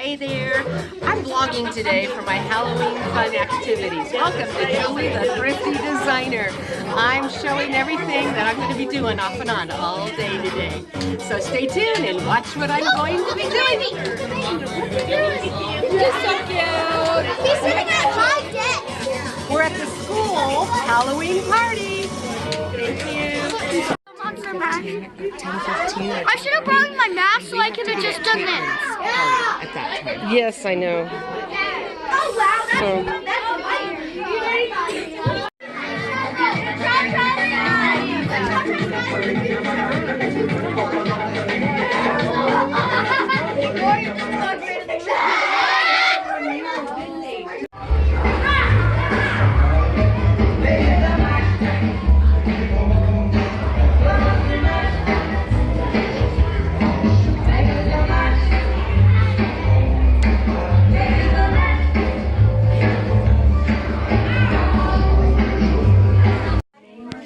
Hey there, I'm vlogging today for my Halloween fun activities. Welcome to Kelly the Thrifty Designer. I'm showing everything that I'm going to be doing off and on all day today. So stay tuned and watch what I'm going to be doing. You're so cute. He's sitting at my desk. We're at the school Halloween party. Thank you. Monster Mash. I should have brought my mask so I could have just done this. At that time. Yes, I know. Oh wow,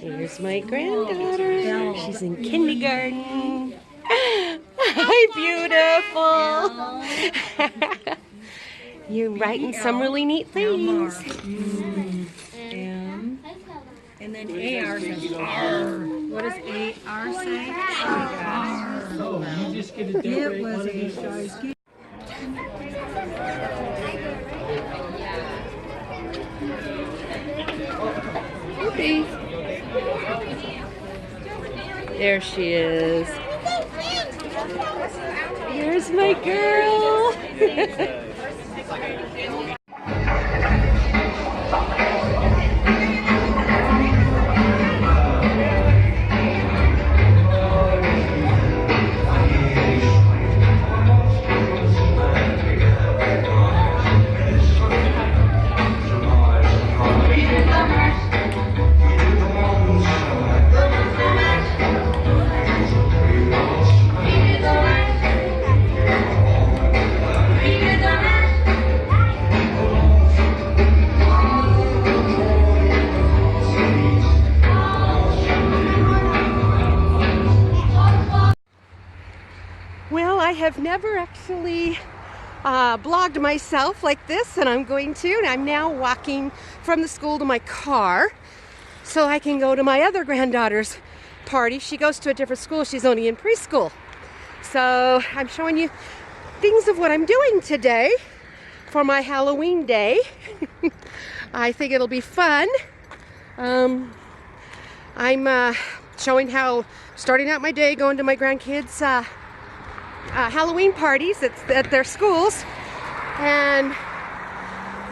Here's my granddaughter. She's in kindergarten. Hi, beautiful. You're writing some really neat things. M. And then AR says R. What does AR say? R. Oh, you just get a It was a Okay. There she is. Here's my girl. Well, I have never actually blogged myself like this, and I'm going to. And I'm now walking from the school to my car so I can go to my other granddaughter's party. She goes to a different school. She's only in preschool. So I'm showing you things of what I'm doing today for my Halloween day. I think it'll be fun. I'm showing how starting out my day going to my grandkids' Halloween parties at their schools, and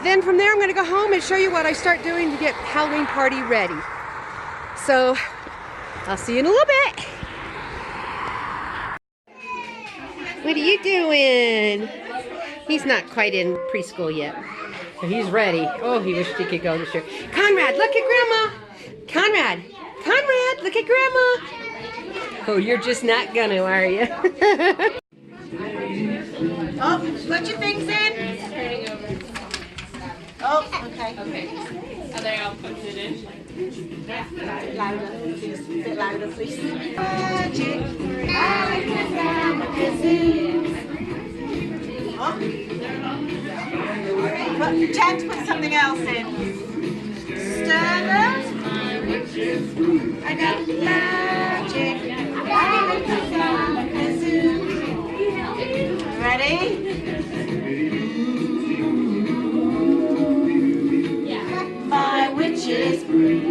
then from there I'm going to go home and show you what I start doing to get Halloween party ready. So I'll see you in a little bit. What are you doing? He's not quite in preschool yet, so he's ready. Oh, he wished he could go this year. Conrad, look at Grandma. Conrad, look at Grandma. Oh, you're just not gonna, are you? Oh, put your things in. Oh, okay. Okay. Are they all putting it in? Louder, please. A bit louder, please. Time to put something else in. Stand I got magic. Ready? My witch's brew.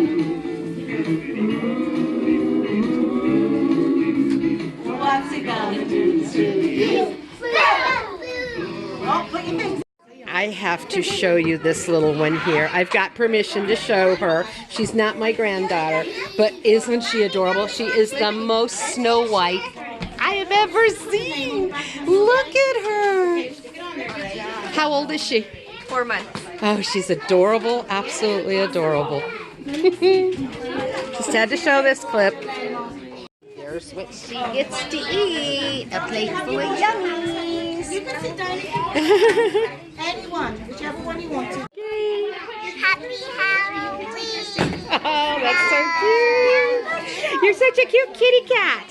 What's it gonna do to you? Oh, put your things. I have to show you this little one here. I've got permission to show her. She's not my granddaughter, but isn't she adorable? She is the most Snow White I have ever seen. Look at her. How old is she? 4 months. Oh, she's adorable. Absolutely adorable. Just had to show this clip. Here's what she gets to eat. A plate full of yummies. You can sit down. Anyone, whichever one you want to. Happy Halloween. Oh, that's so cute. You're such a cute kitty cat.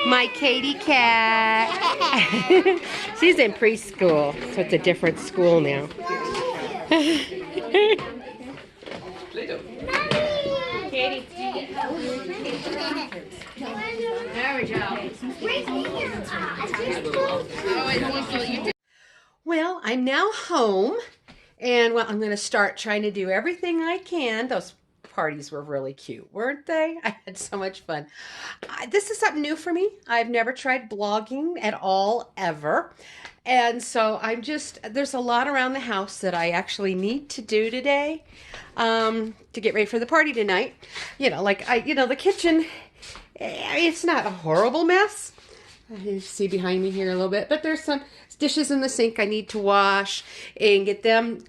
My Katie cat. She's in preschool, so it's a different school now. Katie. There we go. Well, I'm now home, and well, I'm going to start trying to do everything I can. Those parties were really cute, weren't they? I had so much fun. This is something new for me. I've never tried blogging at all, ever. And so there's a lot around the house that I actually need to do today to get ready for the party tonight. You know, like the kitchen, it's not a horrible mess. You see behind me here a little bit, but there's some dishes in the sink I need to wash and get them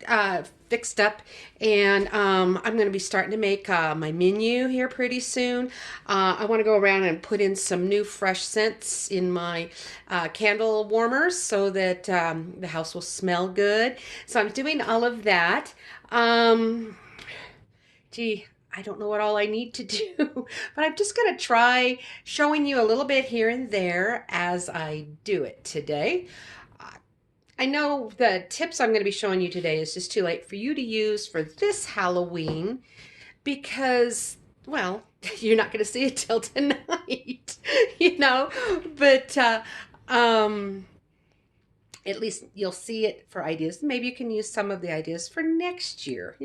fixed up. And I'm going to be starting to make my menu here pretty soon. I want to go around and put in some new fresh scents in my candle warmers so that the house will smell good. So I'm doing all of that. Gee, I don't know what all I need to do, but I'm just going to try showing you a little bit here and there as I do it today. I know the tips I'm going to be showing you today is just too late for you to use for this Halloween because, well, you're not going to see it till tonight, but at least you'll see it for ideas. Maybe you can use some of the ideas for next year,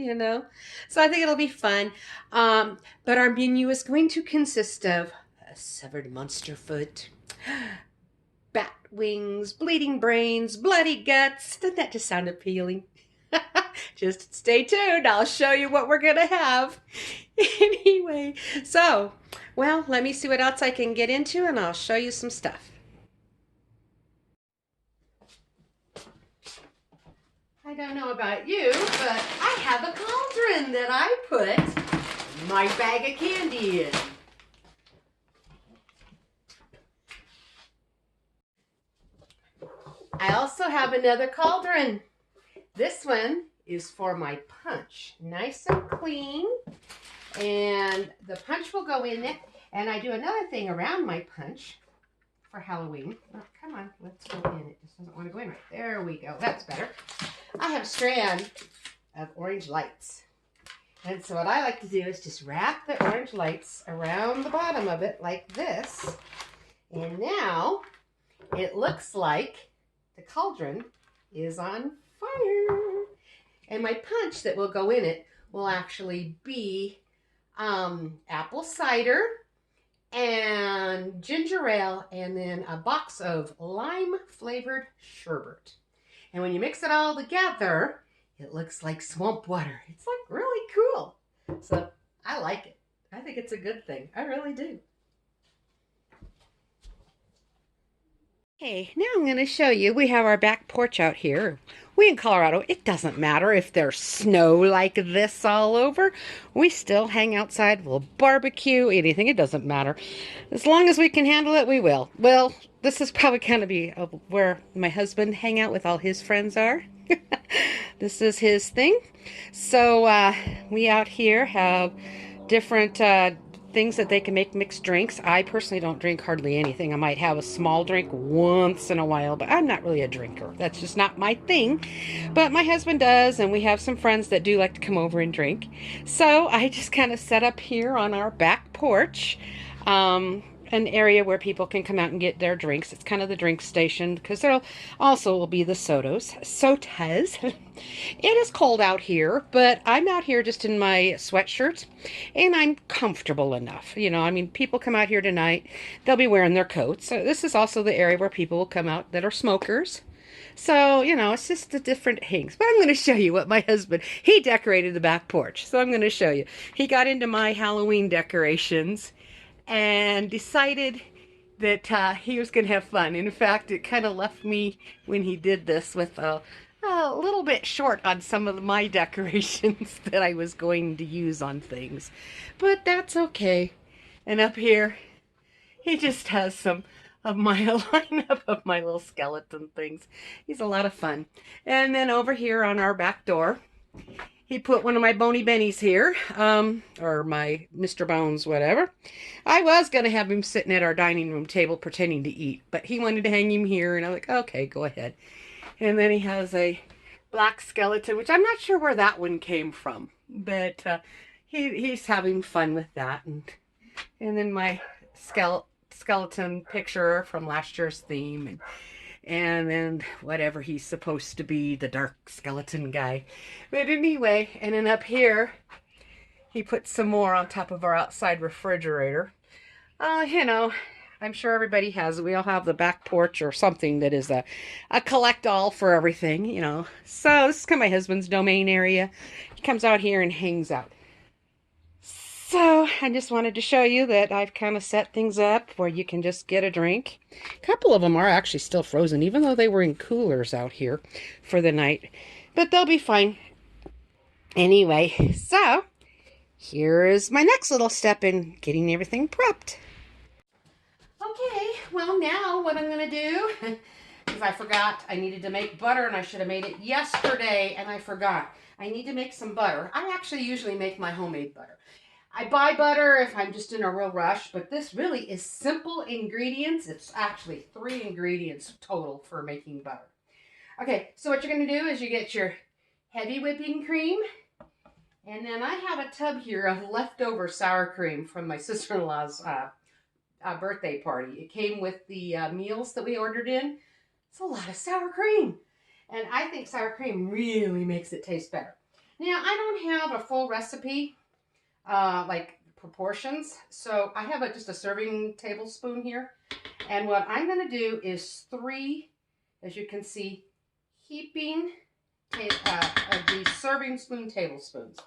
So I think it'll be fun. But our menu is going to consist of a severed monster foot, bat wings, bleeding brains, bloody guts. Doesn't that just sound appealing? Just stay tuned. I'll show you what we're going to have. Anyway, so, well, let me see what else I can get into and I'll show you some stuff. I don't know about you, but I have a cauldron that I put my bag of candy in. I also have another cauldron. This one is for my punch. Nice and clean. And the punch will go in it. And I do another thing around my punch for Halloween. Oh, come on, let's go in. It just doesn't want to go in right. There we go. That's better. I have a strand of orange lights. And so what I like to do is just wrap the orange lights around the bottom of it like this. And now it looks like the cauldron is on fire. And my punch that will go in it will actually be apple cider and ginger ale and then a box of lime flavored sherbet. And when you mix it all together, it looks like swamp water. It's like really cool. So I like it. I think it's a good thing. I really do. Okay, now I'm going to show you. We have our back porch out here. We in Colorado, it doesn't matter if there's snow like this all over. We still hang outside. We'll barbecue, anything. It doesn't matter. As long as we can handle it, we will. Well, this is probably going to be where my husband hang out with all his friends are. This is his thing. So we out here have different things that they can make mixed drinks. I personally don't drink hardly anything. I might have a small drink once in a while, but I'm not really a drinker. That's just not my thing. But my husband does, and we have some friends that do like to come over and drink. So I just kind of set up here on our back porch, an area where people can come out and get their drinks. It's kind of the drink station because there also will be the sodas. It is cold out here, but I'm out here just in my sweatshirt and I'm comfortable enough. People come out here tonight, they'll be wearing their coats. So this is also the area where people will come out that are smokers. So, it's just the different things. But I'm going to show you what my husband, he decorated the back porch. So I'm going to show you. He got into my Halloween decorations and decided that he was going to have fun. In fact, it kind of left me, when he did this, with a little bit short on some of my decorations that I was going to use on things. But that's okay. And up here, he just has some of my lineup of my little skeleton things. He's a lot of fun. And then over here on our back door, he put one of my Bony Bennies here, or my Mr. Bones, whatever. I was going to have him sitting at our dining room table pretending to eat, but he wanted to hang him here, and I was like, okay, go ahead. And then he has a black skeleton, which I'm not sure where that one came from, but he's having fun with that. And then my skeleton picture from last year's theme, and then whatever he's supposed to be, the dark skeleton guy. But anyway, and then up here, he put some more on top of our outside refrigerator. You know, I'm sure everybody has. We all have the back porch or something that is a collect-all for everything, you know. So this is kind of my husband's domain area. He comes out here and hangs out. So I just wanted to show you that I've kind of set things up where you can just get a drink. A couple of them are actually still frozen, even though they were in coolers out here for the night. But they'll be fine. Anyway, so here is my next little step in getting everything prepped. Okay, well now what I'm going to do, because I forgot I needed to make butter and I should have made it yesterday and I forgot. I need to make some butter. I actually usually make my homemade butter. I buy butter if I'm just in a real rush, but this really is simple ingredients. It's actually 3 ingredients total for making butter. Okay, so what you're going to do is you get your heavy whipping cream, and then I have a tub here of leftover sour cream from my sister-in-law's birthday party. It came with the meals that we ordered in. It's a lot of sour cream, and I think sour cream really makes it taste better. Now, I don't have a full recipe, like proportions, so I have just a serving tablespoon here, and what I'm going to do is 3, as you can see, heaping of these serving spoon tablespoons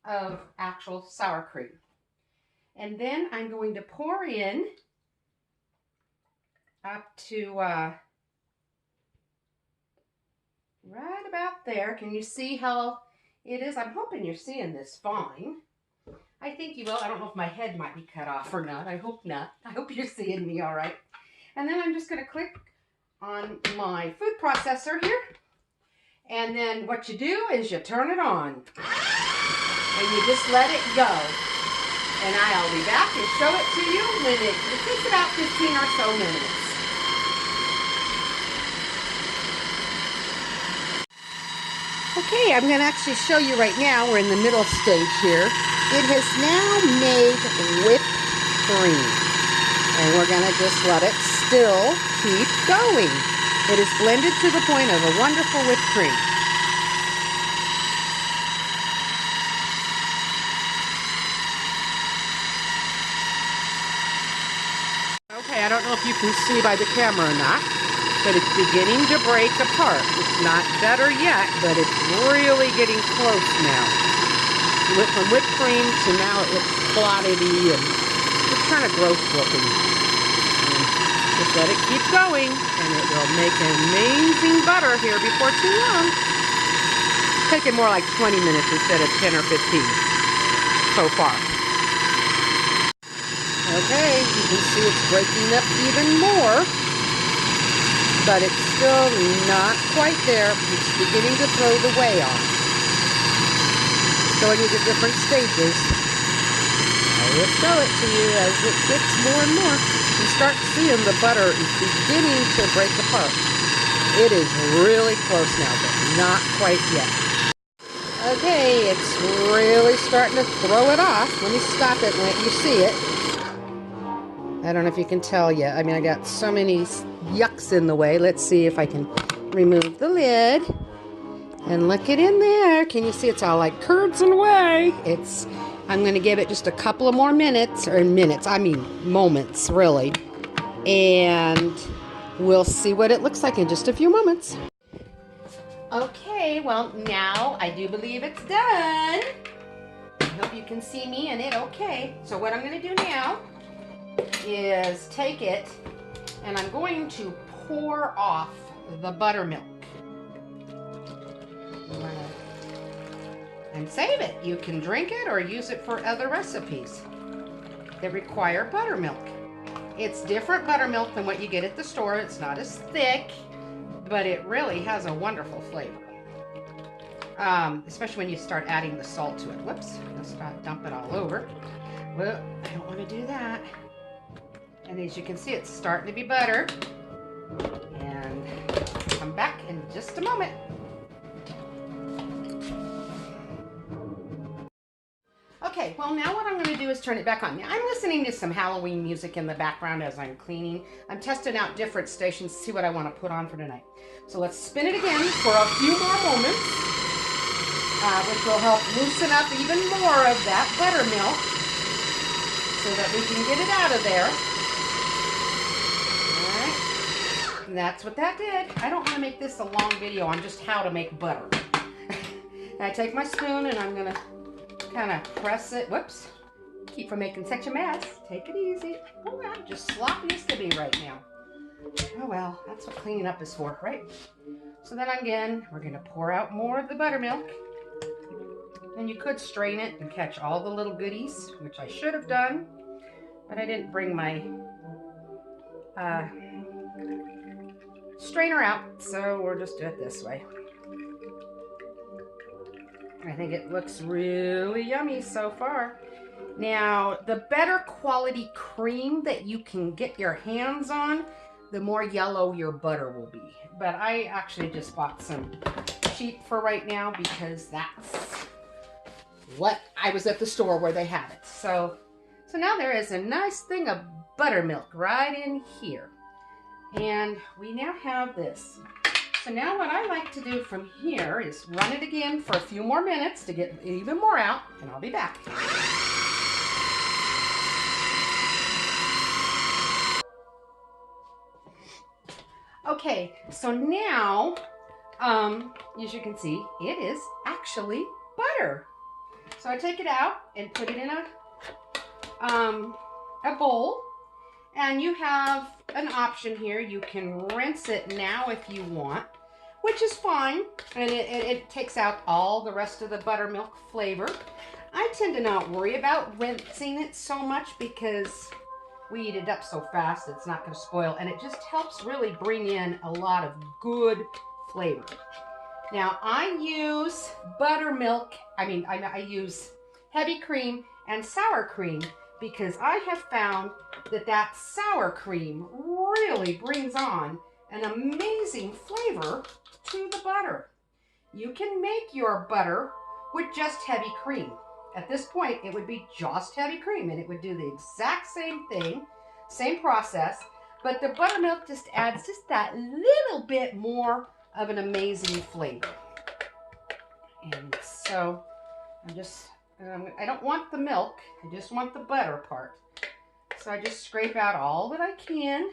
of actual sour cream, and then I'm going to pour in up to right about there. Can you see how it is? I'm hoping you're seeing this fine. I think you will. I don't know if my head might be cut off or not. I hope not. I hope you're seeing me all right. And then I'm just going to click on my food processor here. And then what you do is you turn it on. And you just let it go. And I'll be back and show it to you when it takes about 15 or so minutes. Okay, I'm going to actually show you right now. We're in the middle stage here. It has now made whipped cream. And we're going to just let it still keep going. It is blended to the point of a wonderful whipped cream. Okay, I don't know if you can see by the camera or not, but it's beginning to break apart. It's not better yet, but it's really getting close now. It went from whipped cream to now it looks clotted-y and it's kind of gross looking. And just let it keep going and it will make amazing butter here before too long. It's taking more like 20 minutes instead of 10 or 15 so far. Okay, you can see it's breaking up even more, but it's still not quite there. It's beginning to throw the whey off. Showing you the different stages. I will show it to you as it gets more and more. You start seeing the butter is beginning to break apart. It is really close now, but not quite yet. Okay, it's really starting to throw it off. Let me stop it and let you see it. I don't know if you can tell yet. I mean, I got so many yucks in the way. Let's see if I can remove the lid. And look it in there. Can you see it's all like curds and whey? I'm going to give it just a couple of more minutes, moments, really. And we'll see what it looks like in just a few moments. Okay, well, now I do believe it's done. I hope you can see me and it okay. So what I'm going to do now is take it and I'm going to pour off the buttermilk. And save it. You can drink it or use it for other recipes that require buttermilk. It's different buttermilk than what you get at the store. It's not as thick, but it really has a wonderful flavor. especially when you start adding the salt to it. Whoops, let's not dump it all over. Well, I don't want to do that. And as you can see, it's starting to be buttered. And come back in just a moment. Okay, well now what I'm going to do is turn it back on. Now I'm listening to some Halloween music in the background as I'm cleaning. I'm testing out different stations to see what I want to put on for tonight. So let's spin it again for a few more moments, which will help loosen up even more of that buttermilk so that we can get it out of there. All right, and that's what that did. I don't want to make this a long video on just how to make butter. And I take my spoon and I'm going to kind of press it. Whoops. Keep from making such a mess. Take it easy. Oh, I'm just sloppy as to be right now. Oh well, that's what cleaning up is for, right? So then again, we're going to pour out more of the buttermilk. And you could strain it and catch all the little goodies, which I should have done. But I didn't bring my strainer out, so we'll just do it this way. I think it looks really yummy so far. Now, the better quality cream that you can get your hands on, the more yellow your butter will be. But I actually just bought some cheap for right now because that's what I was at the store where they had it. So now there is a nice thing of buttermilk right in here. And we now have this. So now what I like to do from here is run it again for a few more minutes to get even more out, and I'll be back. Okay, so now, as you can see, it is actually butter. So I take it out and put it in a bowl. And you have an option here. You can rinse it now if you want, which is fine. And it takes out all the rest of the buttermilk flavor. I tend to not worry about rinsing it so much because we eat it up so fast it's not going to spoil. And it just helps really bring in a lot of good flavor. Now I use buttermilk. I use heavy cream and sour cream, because I have found that sour cream really brings on an amazing flavor to the butter. You can make your butter with just heavy cream. At this point, it would be just heavy cream, and it would do the exact same thing, same process, but the buttermilk just adds just that little bit more of an amazing flavor. And so I don't want the milk, I just want the butter part. So I just scrape out all that I can.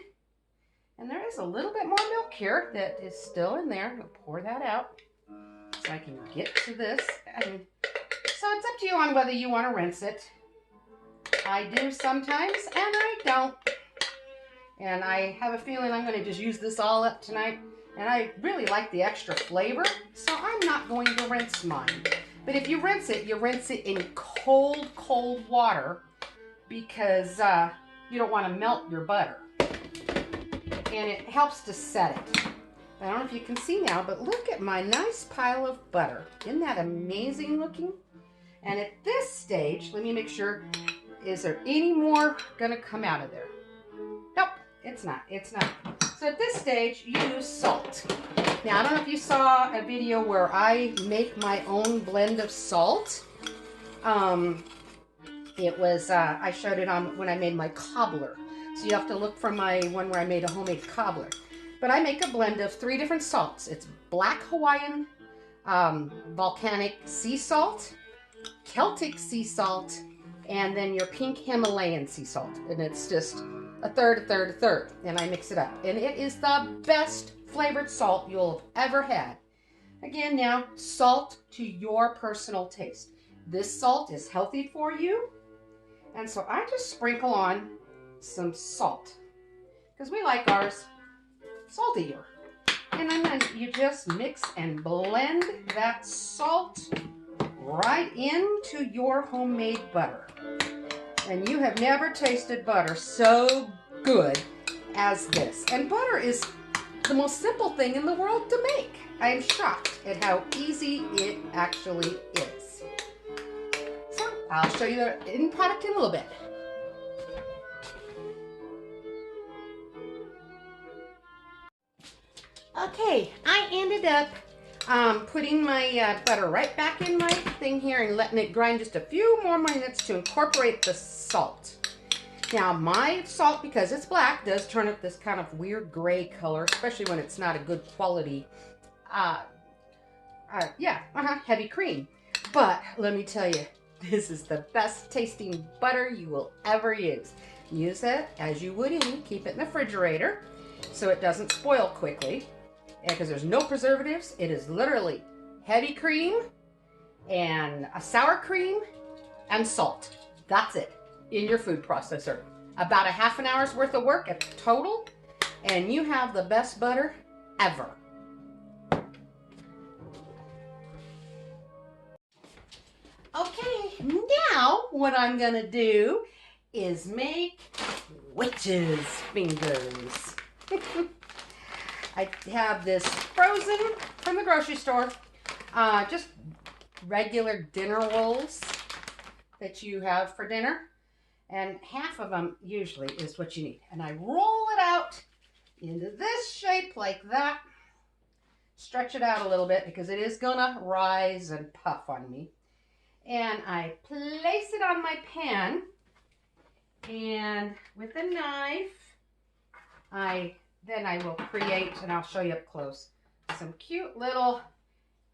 And there is a little bit more milk here that is still in there. I'll pour that out so I can get to this. And so it's up to you on whether you want to rinse it. I do sometimes, and I don't. And I have a feeling I'm going to just use this all up tonight. And I really like the extra flavor, so I'm not going to rinse mine. But if you rinse it in cold, cold water, because you don't want to melt your butter. And it helps to set it. I don't know if you can see now, but look at my nice pile of butter. Isn't that amazing looking? And at this stage, let me make sure, is there any more going to come out of there? Nope, it's not. It's not. So at this stage, use salt. Now, I don't know if you saw a video where I make my own blend of salt. It was, I showed it on when I made my cobbler. So you have to look for my one where I made a homemade cobbler. But I make a blend of 3 different salts. It's black Hawaiian, volcanic sea salt, Celtic sea salt, and then your pink Himalayan sea salt. And it's just a third, a third, a third. And I mix it up. And it is the best flavored salt you'll have ever had. Again, now, salt to your personal taste. This salt is healthy for you. And so I just sprinkle on some salt, because we like ours saltier. And then you just mix and blend that salt right into your homemade butter. And you have never tasted butter so good as this. And butter is the most simple thing in the world to make. I am shocked at how easy it actually is. So I'll show you the end product in a little bit. Okay, I ended up putting my butter right back in my thing here and letting it grind just a few more minutes to incorporate the salt. Now my salt, because it's black, does turn up this kind of weird gray color, especially when it's not a good quality, heavy cream. But let me tell you, this is the best tasting butter you will ever use. Use it as you would any, keep it in the refrigerator so it doesn't spoil quickly. Because there's no preservatives, it is literally heavy cream and a sour cream and salt. That's it in your food processor. About a half an hour's worth of work at total, and you have the best butter ever. Okay, now what I'm gonna do is make witch's fingers. I have this frozen from the grocery store, just regular dinner rolls that you have for dinner, and half of them usually is what you need. And I roll it out into this shape like that, stretch it out a little bit because it is gonna rise and puff on me. And I place it on my pan, and with a knife, then I will create, and I'll show you up close, some cute little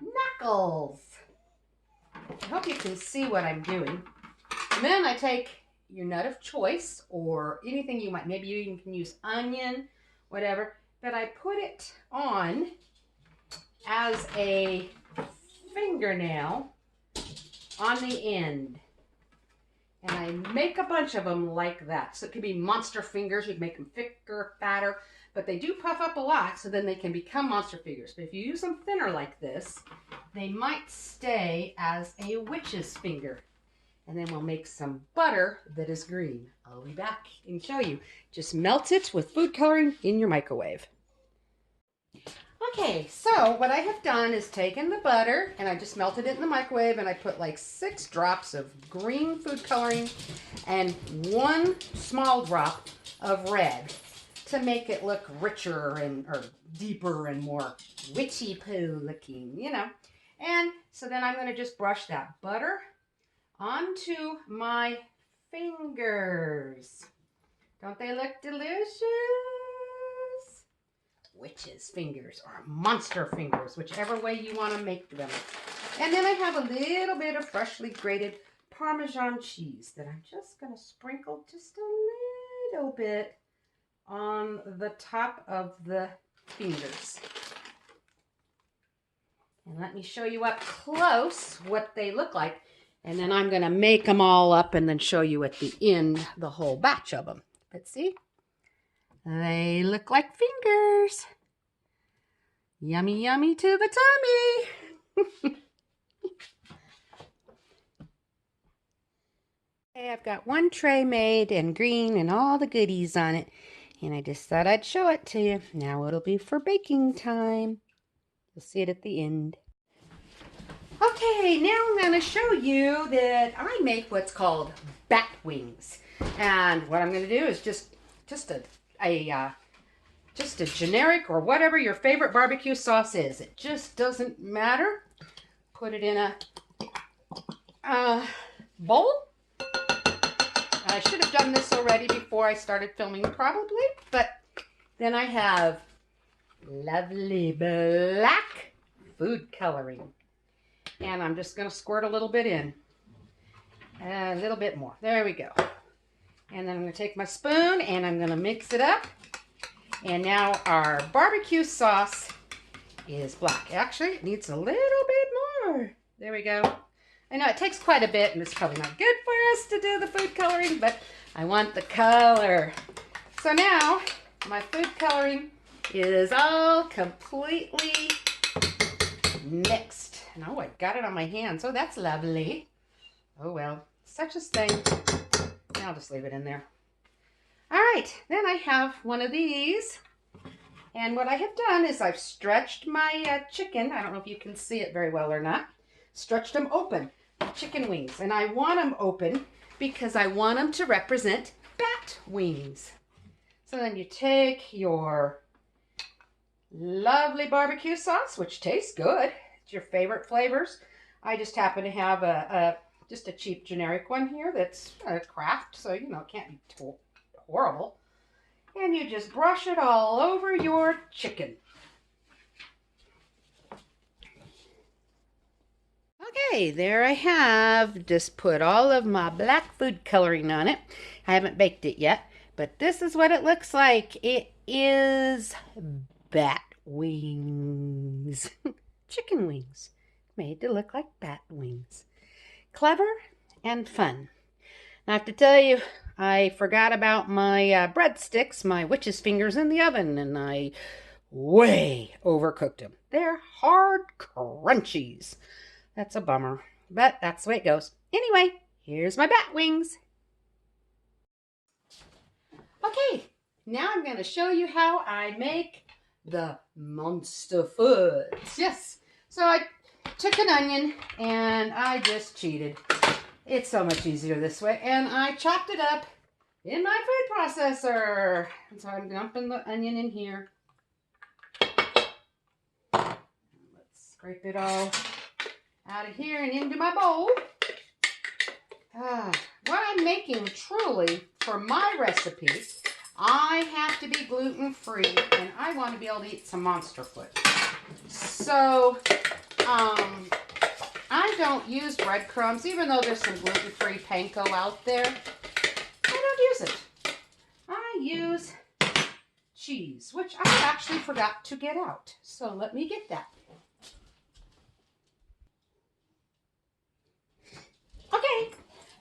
knuckles. I hope you can see what I'm doing. And then I take your nut of choice, or anything you might, maybe you even can use onion, whatever, but I put it on as a fingernail on the end. And I make a bunch of them like that. So it could be monster fingers. You can make them thicker, fatter, but they do puff up a lot, so then they can become monster fingers. But if you use them thinner like this, they might stay as a witch's finger. And then we'll make some butter that is green. I'll be back and show you. Just melt it with food coloring in your microwave. Okay, so what I have done is taken the butter and I just melted it in the microwave, and I put like 6 drops of green food coloring and 1 small drop of red to make it look richer or deeper and more witchy poo looking, you know. And so then I'm going to just brush that butter onto my fingers. Don't they look delicious? Witch's fingers or monster fingers, whichever way you want to make them. And then I have a little bit of freshly grated Parmesan cheese that I'm just going to sprinkle just a little bit on the top of the fingers. And let me show you up close what they look like. And then I'm going to make them all up and then show you at the end the whole batch of them. But see, they look like fingers. Yummy, yummy to the tummy. Okay, I've got 1 tray made and green and all the goodies on it. And I just thought I'd show it to you. Now it'll be for baking time. You'll see it at the end. Okay, now I'm going to show you that I make what's called bat wings. And what I'm going to do is just a generic or whatever your favorite barbecue sauce is. It just doesn't matter. Put it in a bowl. I should have done this already before I started filming probably, but then I have lovely black food coloring. And I'm just going to squirt a little bit in. A little bit more. There we go. And then I'm going to take my spoon and I'm going to mix it up. And now our barbecue sauce is black. Actually, it needs a little bit more. There we go. I know it takes quite a bit and it's probably not good for us to do the food coloring, but I want the color. So now my food coloring is all completely mixed. And oh, I got it on my hands. Oh, that's lovely. Oh, well, such a thing. I'll just leave it in there. All right, then I have one of these And what I have done is I've stretched my chicken. I don't know if you can see it very well or not. Stretched them open, chicken wings. And I want them open because I want them to represent bat wings. So then you take your lovely barbecue sauce, which tastes good. It's your favorite flavors. I just happen to have just a cheap generic one here that's a Kraft, so you know it can't be horrible. And you just brush it all over your chicken. Okay, there I have just put all of my black food coloring on it. I haven't baked it yet, but this is what it looks like. It is bat wings. Chicken wings made to look like bat wings. Clever and fun. Now I have to tell you, I forgot about my breadsticks, my witch's fingers in the oven, and I way overcooked them. They're hard crunchies. That's a bummer, but that's the way it goes. Anyway, here's my bat wings. Okay, now I'm going to show you how I make the monster foods. Yes, so I took an onion and I just cheated. It's so much easier this way. And I chopped it up in my food processor. And so I'm dumping the onion in here. Let's scrape it all out of here and into my bowl. What I'm making truly for my recipe, I have to be gluten-free and I want to be able to eat some monster food. So, I don't use breadcrumbs, even though there's some gluten-free panko out there. I don't use it. I use cheese, which I actually forgot to get out. So let me get that. Okay,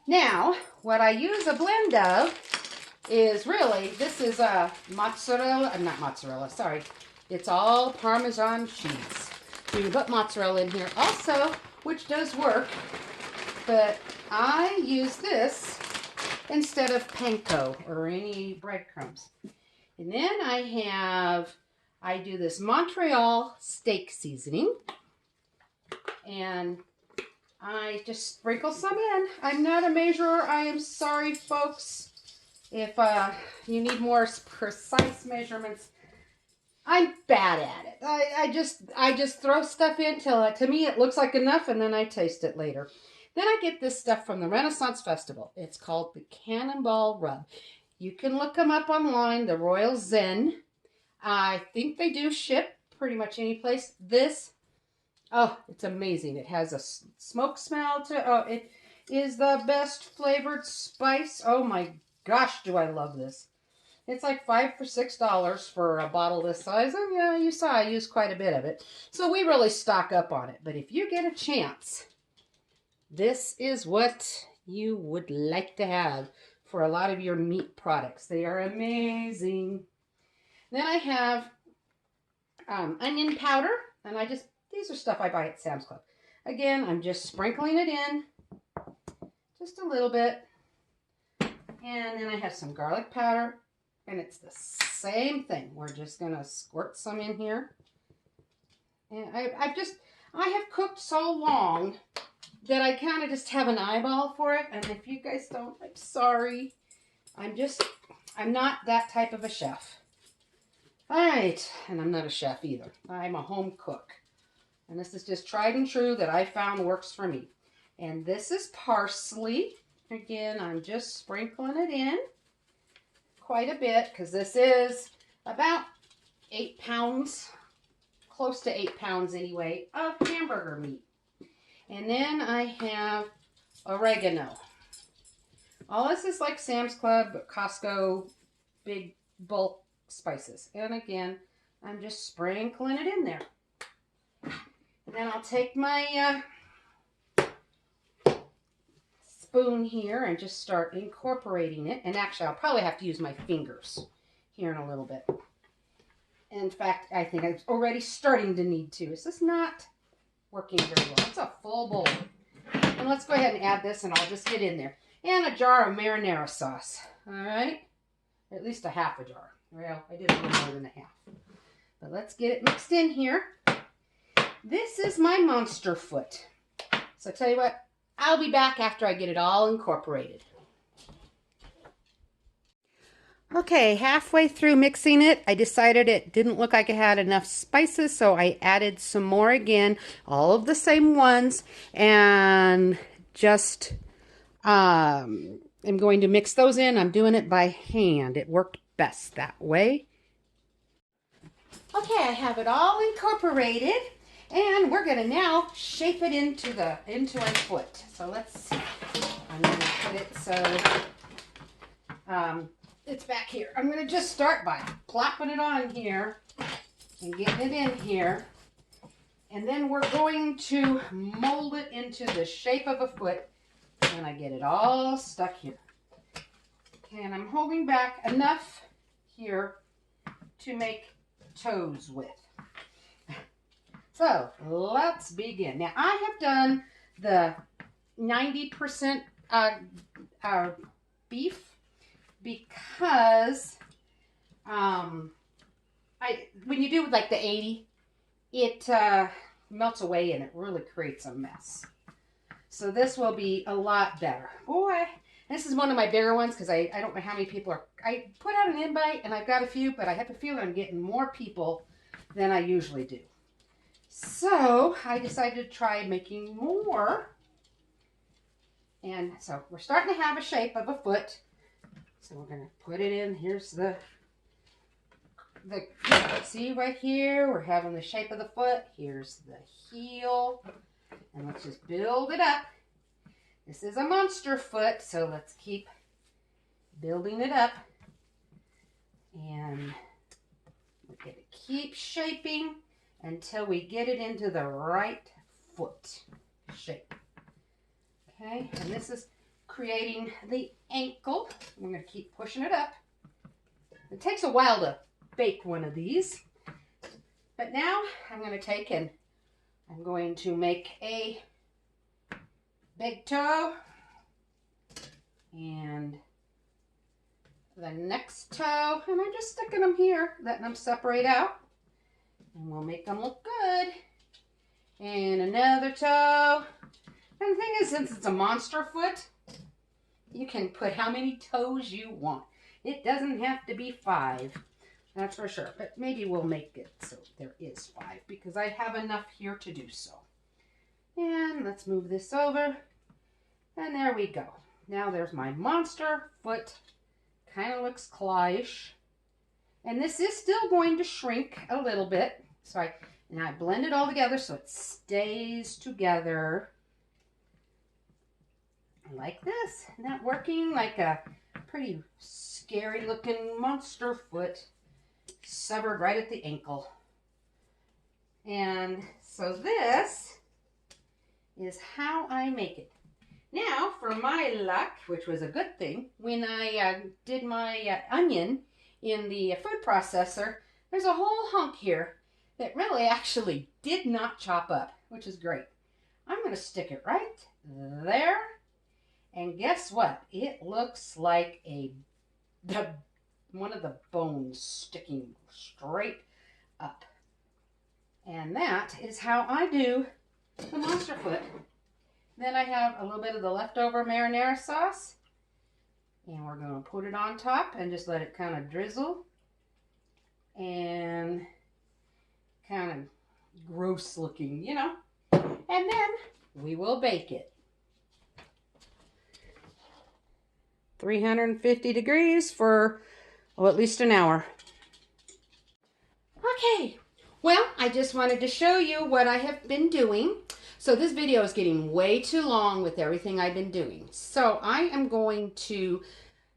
now what I use a blend of is really, this is mozzarella, not mozzarella, sorry. It's all Parmesan cheese. You can put mozzarella in here also, which does work, but I use this instead of panko or any breadcrumbs. And then I do this Montreal steak seasoning, and I just sprinkle some in. I'm not a measurer. I am sorry, folks. If you need more precise measurements, I'm bad at it. I just throw stuff in till to me it looks like enough, and then I taste it later. Then I get this stuff from the Renaissance Festival. It's called the Cannonball Rub. You can look them up online, the Royal Zen. I think they do ship pretty much any place. This, oh, it's amazing. It has a smoke smell to it. Oh, it is the best flavored spice. Oh my gosh, do I love this. It's like $5 for $6 for a bottle this size. And yeah, you saw I used quite a bit of it. So we really stock up on it. But if you get a chance, this is what you would like to have for a lot of your meat products. They are amazing. Then I have onion powder. And these are stuff I buy at Sam's Club. Again, I'm just sprinkling it in. Just a little bit. And then I have some garlic powder. And it's the same thing. We're just going to squirt some in here. And I have cooked so long that I kind of just have an eyeball for it. And if you guys don't, I'm sorry. I'm not that type of a chef. All right. And I'm not a chef either. I'm a home cook. And this is just tried and true that I found works for me. And this is parsley. Again, I'm just sprinkling it in. Quite a bit, because this is about 8 pounds, close to 8 pounds anyway, of hamburger meat. And then I have oregano. All this is like Sam's Club, Costco, big bulk spices. And again, I'm just sprinkling it in there. And then I'll take my spoon here and just start incorporating it. And actually, I'll probably have to use my fingers here in a little bit. In fact, I think I'm already starting to need to. It's just not working very well. It's a full bowl. And let's go ahead and add this, and I'll just get in there. And a jar of marinara sauce. All right? At least a half a jar. Well, I did a little more than a half. But let's get it mixed in here. This is my monster foot. So I tell you what, I'll be back after I get it all incorporated. Okay, halfway through mixing it, I decided it didn't look like it had enough spices, so I added some more again, all of the same ones, and just I'm going to mix those in. I'm doing it by hand. It worked best that way. Okay, I have it all incorporated, and we're going to now shape it into a foot. So let's see. I'm going to put it so it's back here. I'm going to just start by plopping it on here and getting it in here. And then we're going to mold it into the shape of a foot when I get it all stuck here. Okay, and I'm holding back enough here to make toes with. So let's begin. Now I have done the 90% beef because when you do like the 80, it melts away and it really creates a mess. So this will be a lot better. Boy, this is one of my bigger ones because I don't know how many people are. I put out an invite and I've got a few, but I have a feeling I'm getting more people than I usually do. So I decided to try making more. And so we're starting to have a shape of a foot. So we're going to put it in. Here's the see right here, we're having the shape of the foot. Here's the heel. And let's just build it up. This is a monster foot, so let's keep building it up. And we're going to keep shaping until we get it into the right foot shape. Okay, and this is creating the ankle. We're going to keep pushing it up. It takes a while to bake one of these. But now I'm going to take and I'm going to make a big toe and the next toe, and I'm just sticking them here, letting them separate out, and we'll make them look good. And another toe. And the thing is, since it's a monster foot, you can put how many toes you want. It doesn't have to be 5, that's for sure. But maybe we'll make it so there is 5 because I have enough here to do so. And let's move this over. And there we go. Now there's my monster foot. Kind of looks clawish. And this is still going to shrink a little bit. So I blend it all together so it stays together. Like this. Isn't that working? Like a pretty scary looking monster foot severed right at the ankle. And so this is how I make it. Now, for my luck, which was a good thing, when I did my onion in the food processor, there's a whole hunk here that really actually did not chop up, which is great. I'm going to stick it right there. And guess what? It looks like one of the bones sticking straight up. And that is how I do the monster foot. Then I have a little bit of the leftover marinara sauce. And we're going to put it on top and just let it kind of drizzle. And kind of gross looking, you know. And then we will bake it. 350 degrees for, at least an hour. Okay, well, I just wanted to show you what I have been doing. So this video is getting way too long with everything I've been doing. So I am going to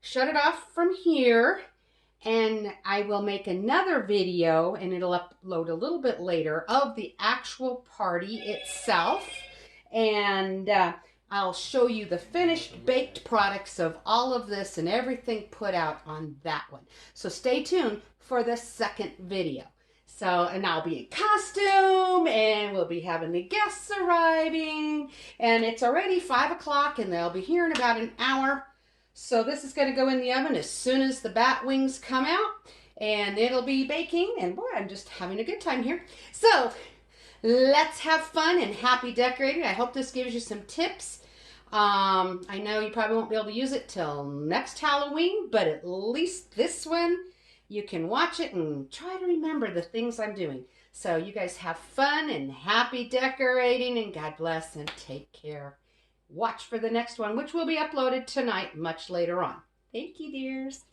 shut it off from here, and I will make another video, and it'll upload a little bit later, of the actual party itself. And I'll show you the finished baked products of all of this and everything put out on that one. So stay tuned for the second video. So, and I'll be in costume and we'll be having the guests arriving, and it's already 5 o'clock and they'll be here in about an hour. So this is going to go in the oven as soon as the bat wings come out, And it'll be baking, and boy, I'm just having a good time here. So let's have fun and happy decorating. I hope this gives you some tips. I know you probably won't be able to use it till next Halloween, but at least this one, you can watch it and try to remember the things I'm doing. So you guys have fun and happy decorating, and God bless and take care. Watch for the next one, which will be uploaded tonight much later on. Thank you, dears.